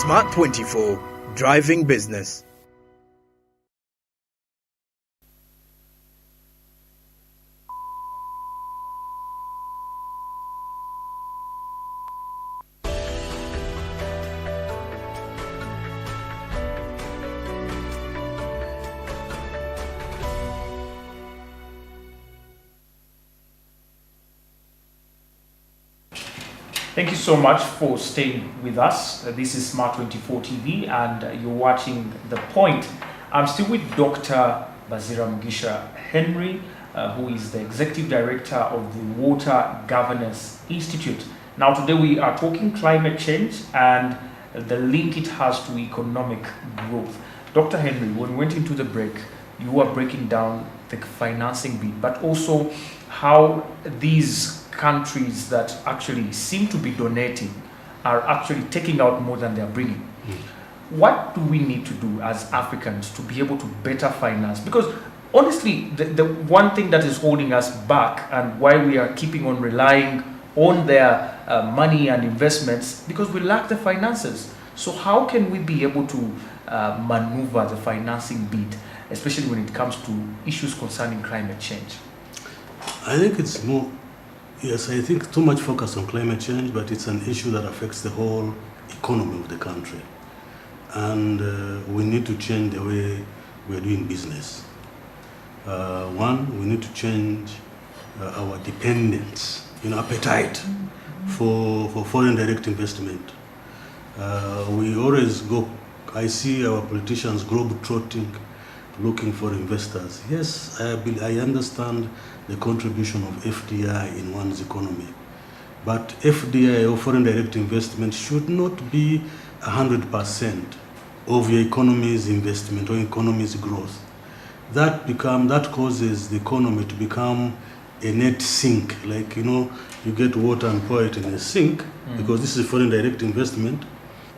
Smart 24, driving business. Thank you so much for staying with us. This is Smart 24 TV and you're watching The Point. I'm still with Dr. Bazira Mugisha Henry, who is the Executive Director of the Water Governance Institute. Now today we are talking climate change and the link it has to economic growth. Dr. Henry, when we went into the break, you were breaking down the financing bit, but also how these countries that actually seem to be donating are actually taking out more than they're bringing. What do we need to do as Africans to be able to better finance? Because honestly, the one thing that is holding us back and why we are keeping on relying on their money and investments, because we lack the finances. So how can we be able to maneuver the financing bit, especially when it comes to issues concerning climate change? I think it's more, yes, I think too much focus on climate change, but it's an issue that affects the whole economy of the country. And we need to change the way we're doing business. One, we need to change our dependence, appetite for foreign direct investment. We always go, I see our politicians globe-trotting, looking for investors. Yes, I understand the contribution of FDI in one's economy. But FDI, or foreign direct investment, should not be 100% of your economy's investment or economy's growth. That causes the economy to become a net sink. Like, you get water and pour it in a sink, because this is foreign direct investment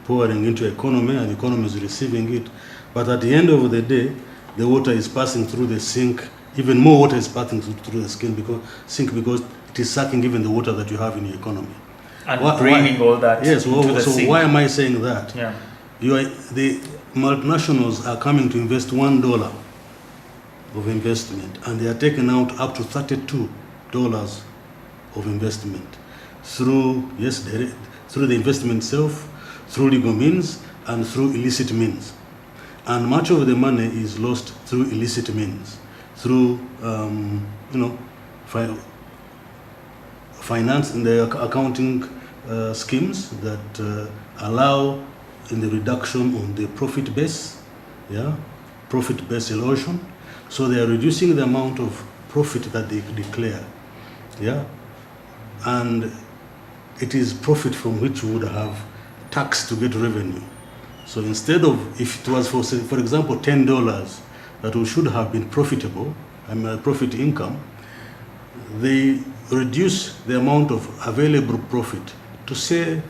pouring into economy and the economy is receiving it. But at the end of the day, the water is passing through the sink. Even more water is passing through the sink because it is sucking even the water that you have in your economy. And draining all that into the so sink. Why am I saying that? Yeah. The multinationals are coming to invest $1 of investment, and they are taking out up to $32 of investment through the investment itself, through legal means, and through illicit means. And much of the money is lost through illicit means, through finance and the accounting schemes that allow in the reduction on the profit base, profit base erosion. So they are reducing the amount of profit that they declare, and it is profit from which we would have tax to get revenue. So instead of, if it was for example $10 that we should have been profitable, profit income, they reduce the amount of available profit to say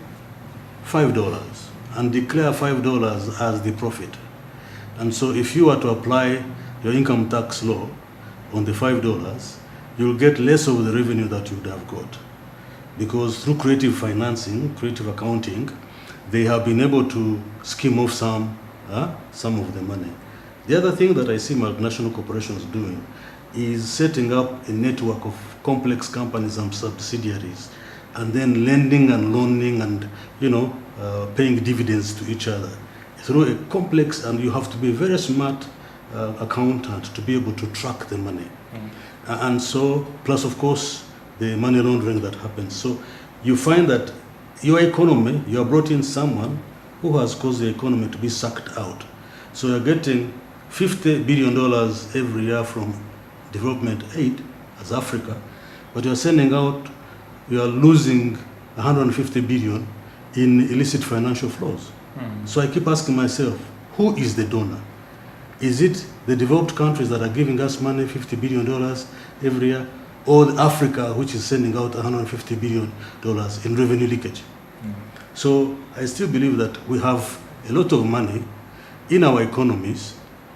$5 and declare $5 as the profit. And so if you were to apply your income tax law on the $5, you'll get less of the revenue that you would have got. Because through creative financing, creative accounting, they have been able to skim off some of the money. The other thing that I see multinational corporations doing is setting up a network of complex companies and subsidiaries, and then lending and loaning and paying dividends to each other through a complex, and you have to be a very smart accountant to be able to track the money. And so, plus of course, the money laundering that happens. So you find that your economy, you have brought in someone who has caused the economy to be sucked out. So you're getting $50 billion every year from development aid as Africa, but you're sending out, you are losing 150 billion in illicit financial flows. So I keep asking myself, who is the donor? Is it the developed countries that are giving us money, $50 billion every year, or Africa, which is sending out $150 billion in revenue leakage? So I still believe that we have a lot of money in our economies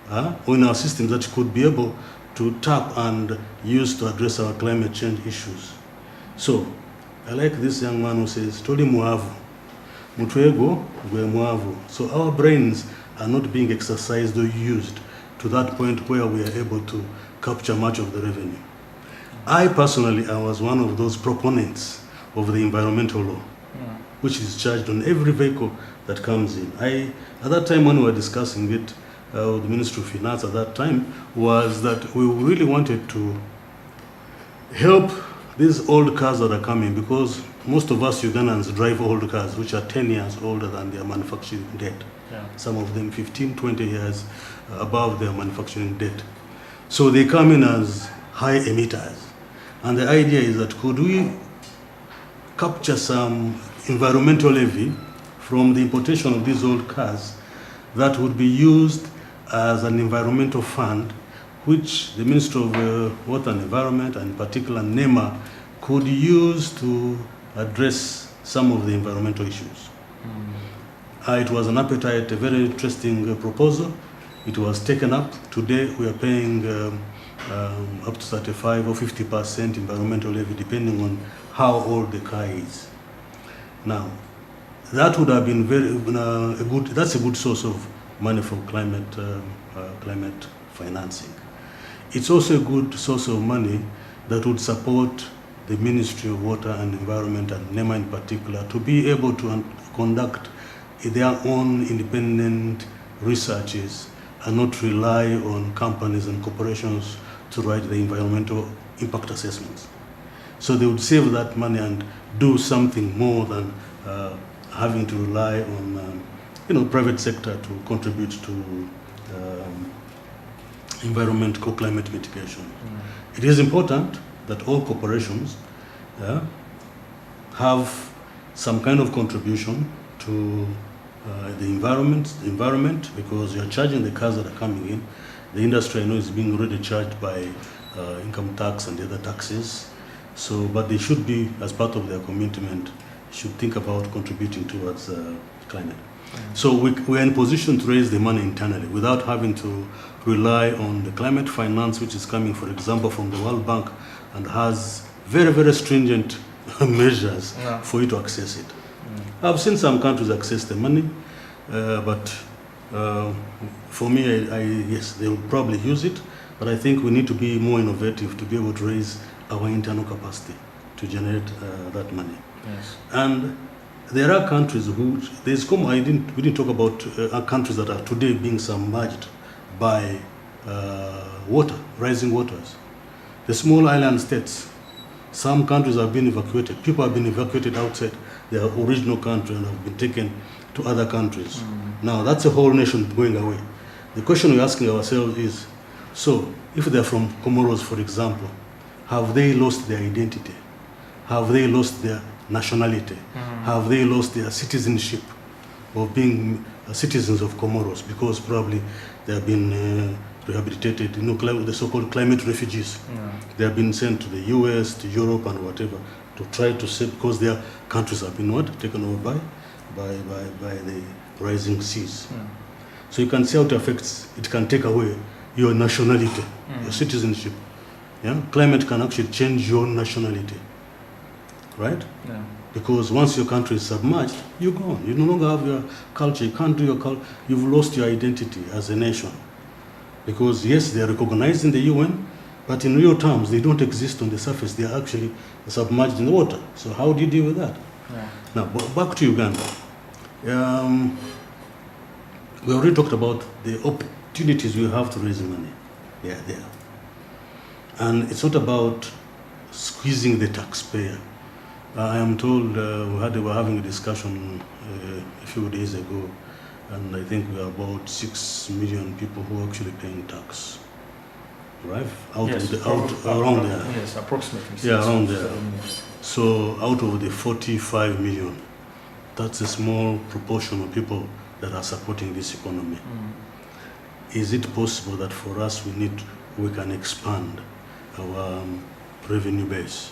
or in our systems that could be able to tap and use to address our climate change issues. So I like this young man who says, Toli Muavu, Mutwego, Gwemwavu. So our brains are not being exercised or used to that point where we are able to capture much of the revenue. I personally, I was one of those proponents of the environmental law, which is charged on every vehicle that comes in. At that time when we were discussing it, with the Ministry of Finance at that time, was that we really wanted to help these old cars that are coming, because most of us Ugandans drive old cars which are 10 years older than their manufacturing date. Yeah. Some of them 15, 20 years above their manufacturing date. So they come in as high emitters. And the idea is that could we capture some environmental levy from the importation of these old cars that would be used as an environmental fund, which the Ministry of Water and Environment, and in particular NEMA, could use to address some of the environmental issues. It was an appetite, a very interesting proposal. It was taken up. Today we are paying up to 35 or 50% environmental levy, depending on how old the car is. Now, that would have been that's a good source of money for climate financing. It's also a good source of money that would support the Ministry of Water and Environment, and NEMA in particular, to be able to conduct their own independent researches and not rely on companies and corporations to write the environmental impact assessments. So they would save that money and do something more than having to rely on private sector to contribute to environmental climate mitigation. It is important that all corporations have some kind of contribution to the environment, because you're charging the cars that are coming in. The industry, I know, is being already charged by income tax and the other taxes. So, but they should be, as part of their commitment, should think about contributing towards climate. So we're in position to raise the money internally without having to rely on the climate finance, which is coming, for example, from the World Bank, and has very, very stringent measures for you to access it. I've seen some countries access the money, but for me, yes, they will probably use it, but I think we need to be more innovative to be able to raise our internal capacity to generate that money. Yes. And there are countries who, we didn't talk about countries that are today being submerged by rising waters. The small island states, some countries have been evacuated. People have been evacuated outside their original country and have been taken to other countries. Now that's a whole nation going away. The question we're asking ourselves is, so if they're from Comoros, for example, have they lost their identity? Have they lost their nationality? Have they lost their citizenship of being citizens of Comoros, because probably they have been rehabilitated, the so-called climate refugees. They have been sent to the US, to Europe and whatever, to try to save, because their countries have been taken over by the rising seas. So you can see how it affects, it can take away your nationality, your citizenship. Yeah? Climate can actually change your nationality, right? Yeah. Because once your country is submerged, you're gone. You no longer have your culture. You can't do your culture. You've lost your identity as a nation. Because yes, they are recognized in the UN, but in real terms, they don't exist on the surface. They are actually submerged in the water. So how do you deal with that? Yeah. Now, back to Uganda. We already talked about the opportunities we have to raise money. They are there. And it's not about squeezing the taxpayer. I am told we were having a discussion a few days ago, and I think we are about 6 million people who are actually paying tax, right? Around there. Yes, approximately. Yeah, around there. So out of the 45 million, that's a small proportion of people that are supporting this economy. Is it possible that for us we can expand our revenue base?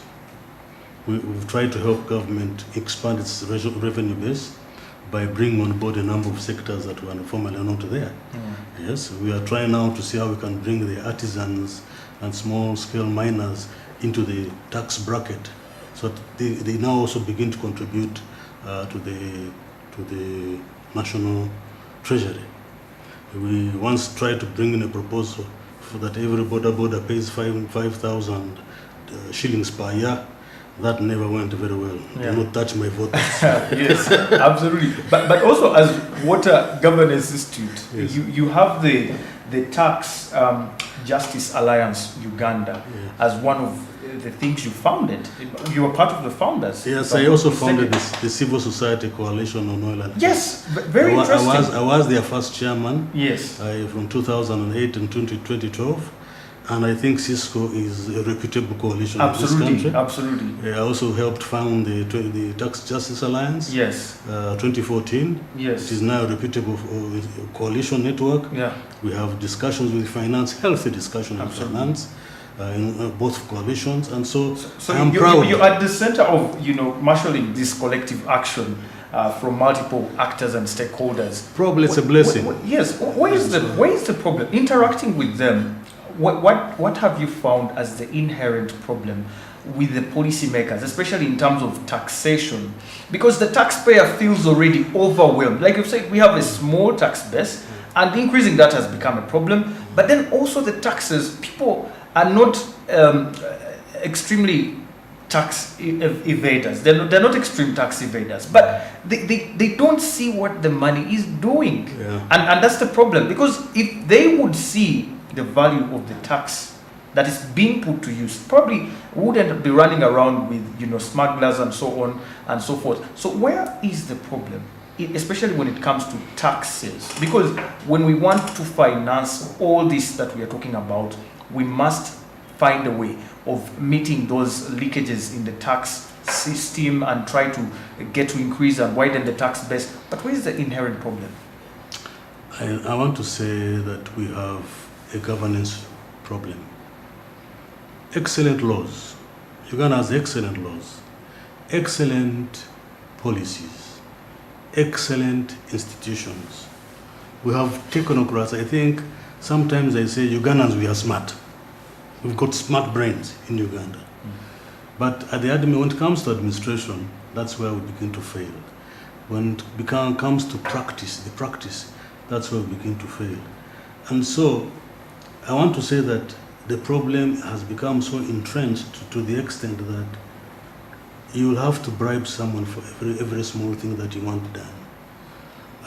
We've tried to help government expand its revenue base by bringing on board a number of sectors that were formerly not there. Yes, we are trying now to see how we can bring the artisans and small-scale miners into the tax bracket, so that they now also begin to contribute to to the national treasury. We once tried to bring in a proposal for that every border pays 5,000 shillings per year. That never went very well. Yeah. Do not touch my vote. Yes, absolutely. But also as Water Governance Institute, Yes. you have the Tax Justice Alliance Uganda as one of the things you founded. You were part of the founders. Yes, I also founded the Civil Society Coalition on Oil and Gas. Yes, very interesting. I was their first chairman. Yes. From 2008 and 2012. And I think Cisco is a reputable coalition in this country. Absolutely. I also helped found the Tax Justice Alliance. Yes. 2014. Yes. It is now a reputable coalition network. Yeah. We have discussions with finance, healthy discussions with Absolutely. finance, in both coalitions, and so I'm you're, proud. You're at the center of marshalling this collective action from multiple actors and stakeholders. Probably it's a blessing. Yes. Where is the problem? Interacting with them. What have you found as the inherent problem with the policymakers, especially in terms of taxation? Because the taxpayer feels already overwhelmed. Like you said, we have a small tax base, and increasing that has become a problem. But then also the taxes, people are not extremely tax evaders. They're not extreme tax evaders, but they don't see what the money is doing. Yeah. And that's the problem, because if they would see the value of the tax that is being put to use, probably wouldn't be running around with smugglers and so on and so forth. So where is the problem, especially when it comes to taxes? Because when we want to finance all this that we are talking about, we must find a way of meeting those leakages in the tax system and try to get to increase and widen the tax base. But where is the inherent problem? I want to say that we have a governance problem. Excellent laws. Uganda has excellent laws, excellent policies, excellent institutions. We have technocrats. I think sometimes I say Ugandans, we are smart. We've got smart brains in Uganda. But at the end, when it comes to administration, that's where we begin to fail. When it comes to practice, that's where we begin to fail. And so I want to say that the problem has become so entrenched to the extent that you will have to bribe someone for every small thing that you want done.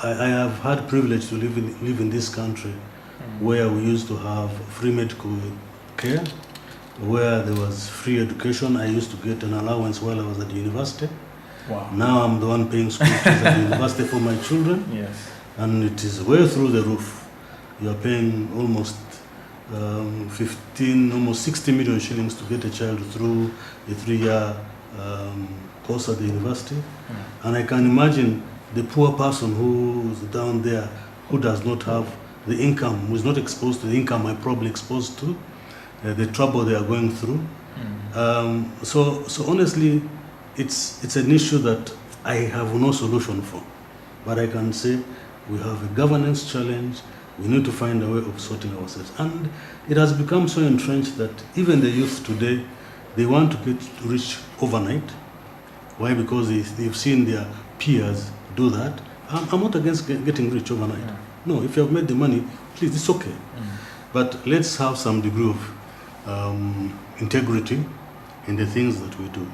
I have had privilege to live in this country where we used to have free medical care, where there was free education. I used to get an allowance while I was at the university. Wow. Now I'm the one paying school fees at the university for my children. Yes. And it is way through the roof. You are paying almost 60 million shillings to get a child through a 3-year course at the university. And I can imagine the poor person who is down there, who does not have the income, who is not exposed to the income I'm probably exposed to, the trouble they are going through. So honestly, it's an issue that I have no solution for. But I can say we have a governance challenge. We need to find a way of sorting ourselves. And it has become so entrenched that even the youth today, they want to get rich overnight. Why? Because they've seen their peers do that. I'm not against getting rich overnight. Yeah. No, if you have made the money, please, it's okay. But let's have some degree of integrity in the things that we do.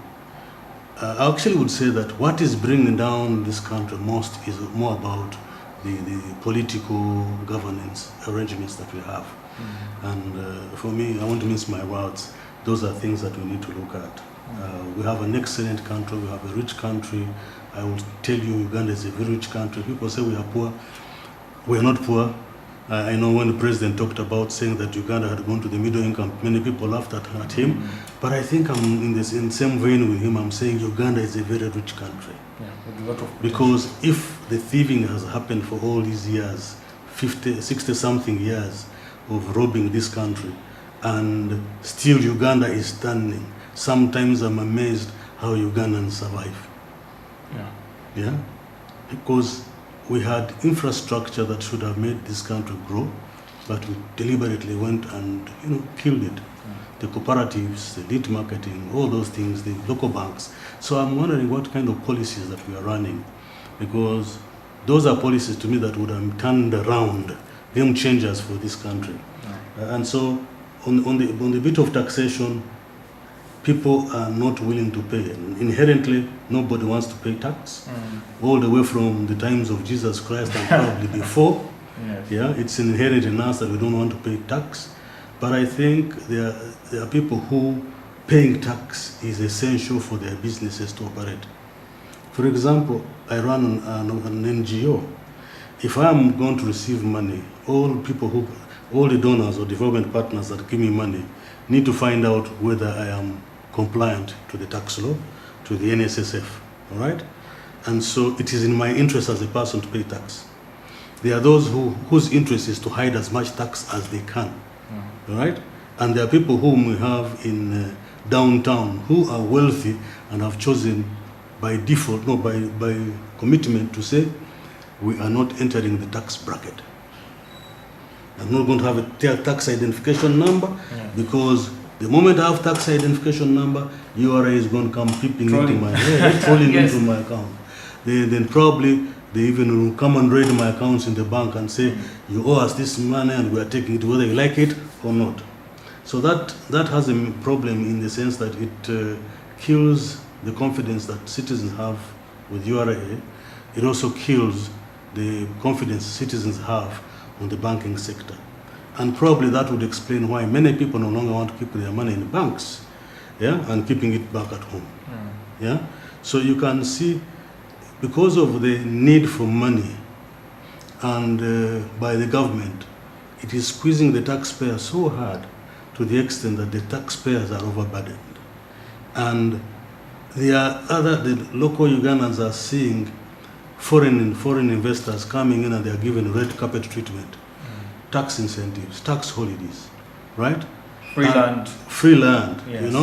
I actually would say that what is bringing down this country most is more about the political governance arrangements that we have. And for me, I won't mince my words, those are things that we need to look at. We have an excellent country, we have a rich country. I will tell you, Uganda is a very rich country. People say we are poor. We are not poor. I know when the president talked about saying that Uganda had gone to the middle income, many people laughed at him. But I think I'm in the same vein with him. I'm saying Uganda is a very rich country. Yeah, with a lot of because if the thieving has happened for all these years, 50, 60 something years of robbing this country, and still Uganda is standing, sometimes I'm amazed how Ugandans survive. Yeah? Because we had infrastructure that should have made this country grow, but we deliberately went and killed it. The cooperatives, the elite marketing, all those things, the local banks. So I'm wondering what kind of policies that we are running because those are policies to me that would have turned around game changers for this country. And so on the bit of taxation, people are not willing to pay. Inherently, nobody wants to pay tax, all the way from the times of Jesus Christ and probably before. Yes. Yeah, it's inherent in us that we don't want to pay tax. But I think there are people who paying tax is essential for their businesses to operate. For example, I run an NGO. If I am going to receive money, all the donors or development partners that give me money need to find out whether I am compliant to the tax law, to the NSSF, all right? And so it is in my interest as a person to pay tax. There are those whose interest is to hide as much tax as they can, all right? And there are people whom we have in downtown who are wealthy and have chosen by default, by commitment to say, we are not entering the tax bracket. I'm not going to have a tax identification number because the moment I have tax identification number, URA is going to come peeping into my head, falling into my account. Then probably they even will come and raid my accounts in the bank and say, you owe us this money and we are taking it whether you like it or not. So that has a problem in the sense that it kills the confidence that citizens have with URA. It also kills the confidence citizens have on the banking sector. And probably that would explain why many people no longer want to keep their money in banks, and keeping it back at home. So you can see, because of the need for money and by the government, it is squeezing the taxpayer so hard to the extent that the taxpayers are overburdened. And the local Ugandans are seeing foreign investors coming in and they are given red carpet treatment, tax incentives, tax holidays, right? Free land, yes.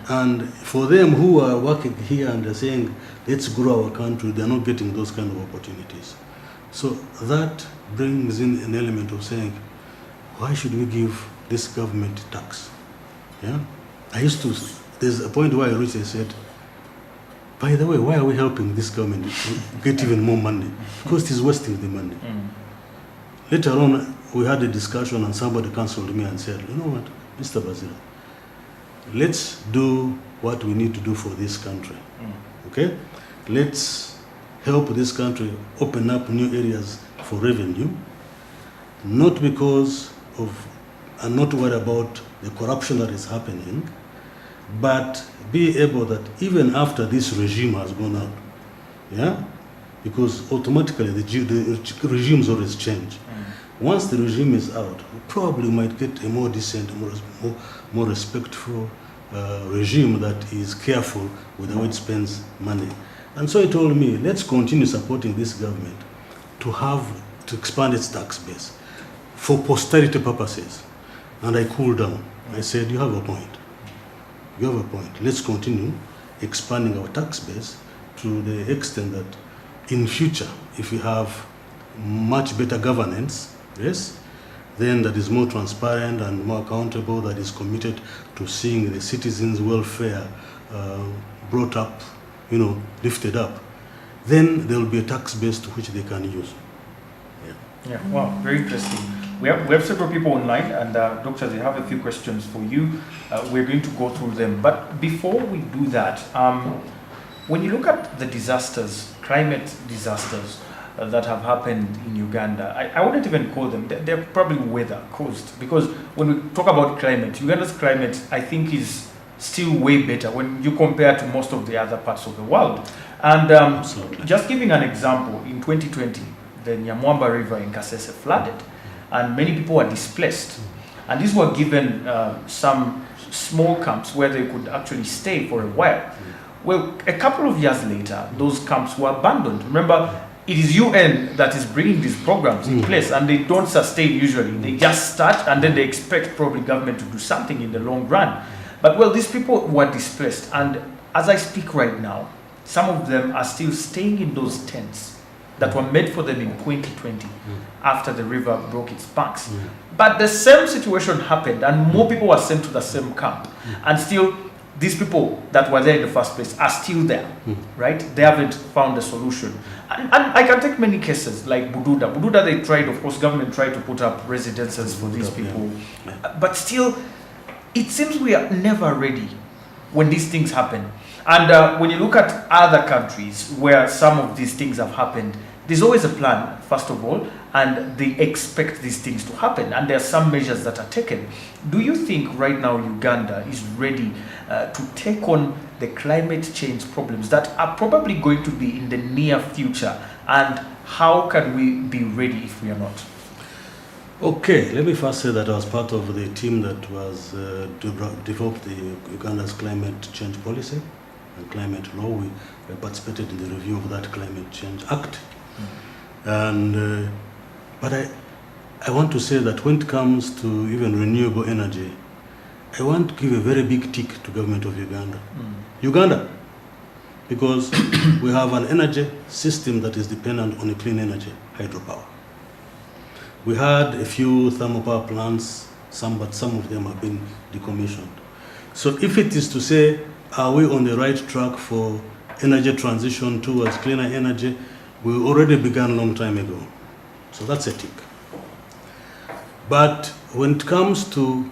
And for them who are working here and they're saying, let's grow our country, they're not getting those kind of opportunities. So that brings in an element of saying, why should we give this government tax? There's a point where I reached and said, by the way, why are we helping this government get even more money? Because it is wasting the money. Later on, we had a discussion and somebody counseled me and said, you know what, Mr. Bazira, let's do what we need to do for this country. Okay? Let's help this country open up new areas for revenue, not because of, and not worry about the corruption that is happening, but be able that even after this regime has gone out, because automatically the regimes always change. Once the regime is out, we probably might get a more decent, more respectful regime that is careful with how it spends money. And so he told me, let's continue supporting this government to expand its tax base for posterity purposes. And I cooled down. I said, you have a point. You have a point. Let's continue expanding our tax base to the extent that in future, if we have much better governance, then that is more transparent and more accountable, that is committed to seeing the citizens' welfare brought up, lifted up, then there will be a tax base to which they can use. Wow, very interesting. We have several people online, and doctors, they have a few questions for you. We're going to go through them. But before we do that, when you look at the disasters, climate disasters that have happened in Uganda, I wouldn't even call them, they're probably weather caused. Because when we talk about climate, Uganda's climate, I think, is still way better when you compare to most of the other parts of the world. And just giving an example, in 2020, the Nyamwamba River in Kasese flooded, and many people were displaced. And these were given some small camps where they could actually stay for a while. Well, a couple of years later, those camps were abandoned. Remember, it is UN that is bringing these programs in place, and they don't sustain usually. They just start, and then they expect probably government to do something in the long run. But well, these people were displaced, and as I speak right now, some of them are still staying in those tents that were made for them in 2020 after the river broke its banks. But the same situation happened, and more people were sent to the same camp. And still, these people that were there in the first place are still there, right? They haven't found a solution. And I can take many cases like Bududa. Bududa, they tried, of course, government tried to put up residences for these people. But still, it seems we are never ready when these things happen. And when you look at other countries where some of these things have happened, there's always a plan, first of all, and they expect these things to happen. And there are some measures that are taken. Do you think right now Uganda is ready to take on the climate change problems that are probably going to be in the near future? And how can we be ready if we are not? Okay, let me first say that I was part of the team that was developed the Uganda's climate change policy and climate law. We participated in the review of that Climate Change Act. And but I want to say that when it comes to even renewable energy, I want to give a very big tick to government of Uganda. Uganda, because we have an energy system that is dependent on a clean energy, hydropower. We had a few thermal power plants, but some of them have been decommissioned. So if it is to say, are we on the right track for energy transition towards cleaner energy, we already began a long time ago. So that's a tick. But when it comes to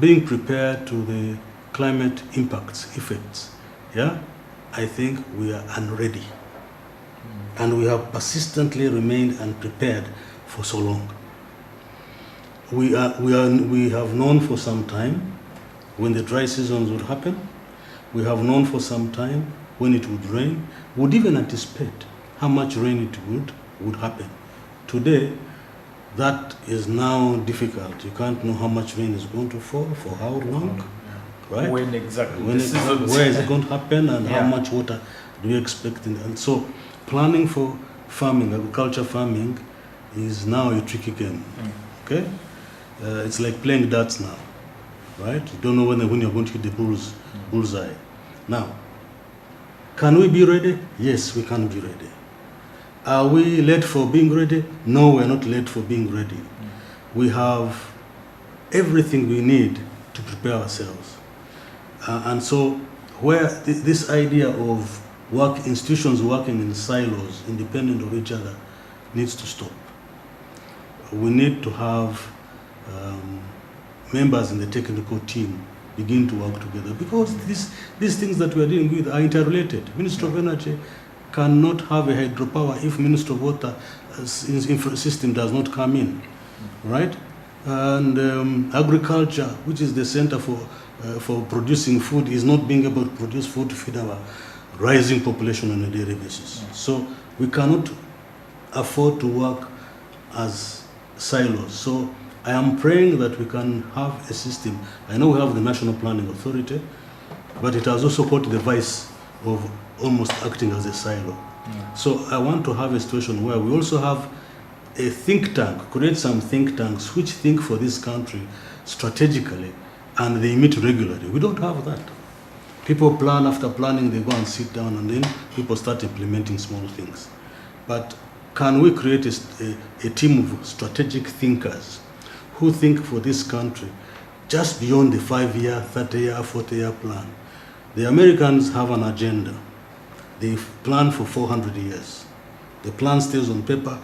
being prepared to the climate impacts, effects, I think we are unready. And we have persistently remained unprepared for so long. We have known for some time when the dry seasons would happen. We have known for some time when it would rain. We would even anticipate how much rain it would happen. Today, that is now difficult. You can't know how much rain is going to fall, for how long, right? When exactly? Where is it going to happen, and how much water do you expect? And so planning for farming, agriculture farming, is now a tricky game, okay? It's like playing darts now, right? You don't know when you're going to hit the bullseye. Now, can we be ready? Yes, we can be ready. Are we late for being ready? No, we're not late for being ready. We have everything we need to prepare ourselves. And so where this idea of institutions working in silos, independent of each other, needs to stop. We need to have members in the technical team begin to work together, because these things that we are dealing with are interrelated. Minister of Energy cannot have a hydropower if Minister of Water system does not come in, right? And agriculture, which is the center for producing food, is not being able to produce food to feed our rising population on a daily basis. So we cannot afford to work as silos. So I am praying that we can have a system. I know we have the National Planning Authority, but it has also got the vice of almost acting as a silo. So I want to have a situation where we also have a think tank, create some think tanks which think for this country strategically, and they meet regularly. We don't have that. People plan, after planning, they go and sit down, and then people start implementing small things. But can we create a team of strategic thinkers who think for this country just beyond the 5-year, 30-year, 40-year plan? The Americans have an agenda. They plan for 400 years. The plan stays on paper.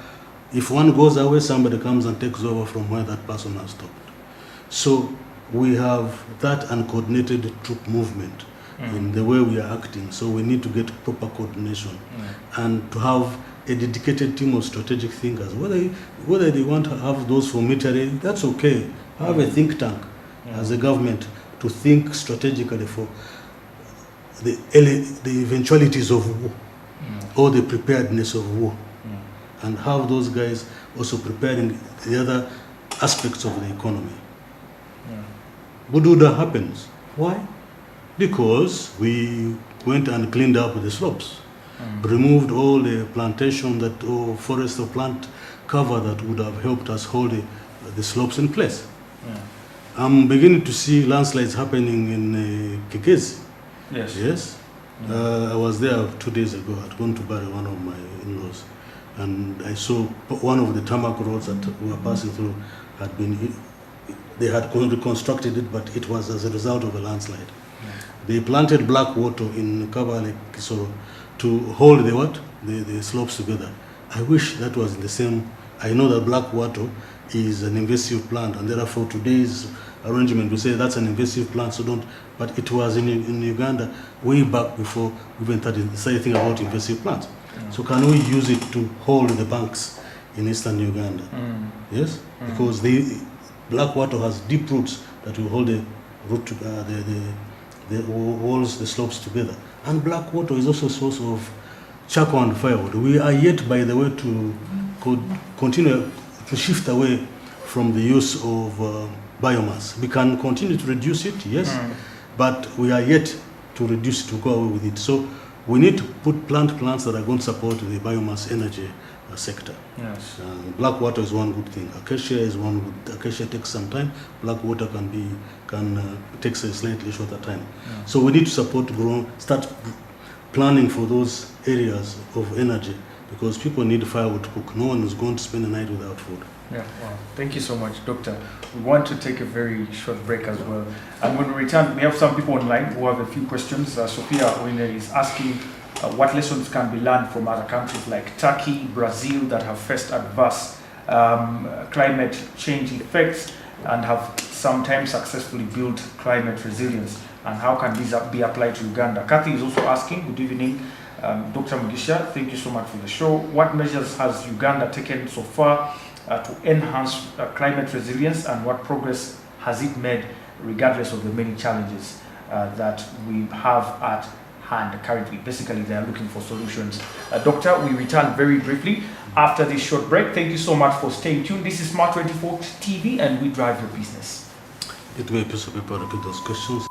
If one goes away, somebody comes and takes over from where that person has stopped. So we have that uncoordinated troop movement in the way we are acting. So we need to get proper coordination and to have a dedicated team of strategic thinkers. Whether they want to have those for military, that's okay. Have a think tank as a government to think strategically for the eventualities of war or the preparedness of war, and have those guys also preparing the other aspects of the economy. Bududa happens. Why? Because we went and cleaned up the slopes, removed all the plantation or forest or plant cover that would have helped us hold the slopes in place. I'm beginning to see landslides happening in Kikezi. Yes. I was there 2 days ago. I'd gone to bury one of my in-laws, and I saw one of the tarmac roads that we were passing through they had reconstructed it, but it was as a result of a landslide. They planted black water in Kabale Kisoro to hold the what? The slopes together. I wish that was in the same. I know that black water is an invasive plant, and therefore today's arrangement we say that's an invasive plant, so don't. But it was in Uganda way back before we even started thinking about invasive plants. So can we use it to hold the banks in eastern Uganda? Yes, because the black water has deep roots that will hold the root the walls, the slopes together. And black water is also a source of charcoal and firewood. We are yet, by the way, to continue to shift away from the use of biomass. We can continue to reduce it, yes, but we are yet to reduce it, to go away with it. So we need to plant plants that are going to support the biomass energy sector. Yes. Black water is one good thing. Acacia is one good. Acacia takes some time. Black water takes a slightly shorter time. So we need to start planning for those areas of energy, because people need firewood to cook. No one is going to spend a night without food. Yeah, wow. Thank you so much, Doctor. We want to take a very short break as well. And when we return, we have some people online who have a few questions. Sophia Oine is asking what lessons can be learned from other countries like Turkey, Brazil, that have faced adverse climate change effects and have sometimes successfully built climate resilience, and how can these be applied to Uganda? Kathy is also asking, good evening, Dr. Mugisha, thank you so much for the show. What measures has Uganda taken so far to enhance climate resilience, and what progress has it made regardless of the many challenges that we have at hand currently? Basically, they are looking for solutions. Doctor, we return very briefly after this short break. Thank you so much for staying tuned. This is Smart 24 TV, and we drive your business. It may be possible to repeat those questions.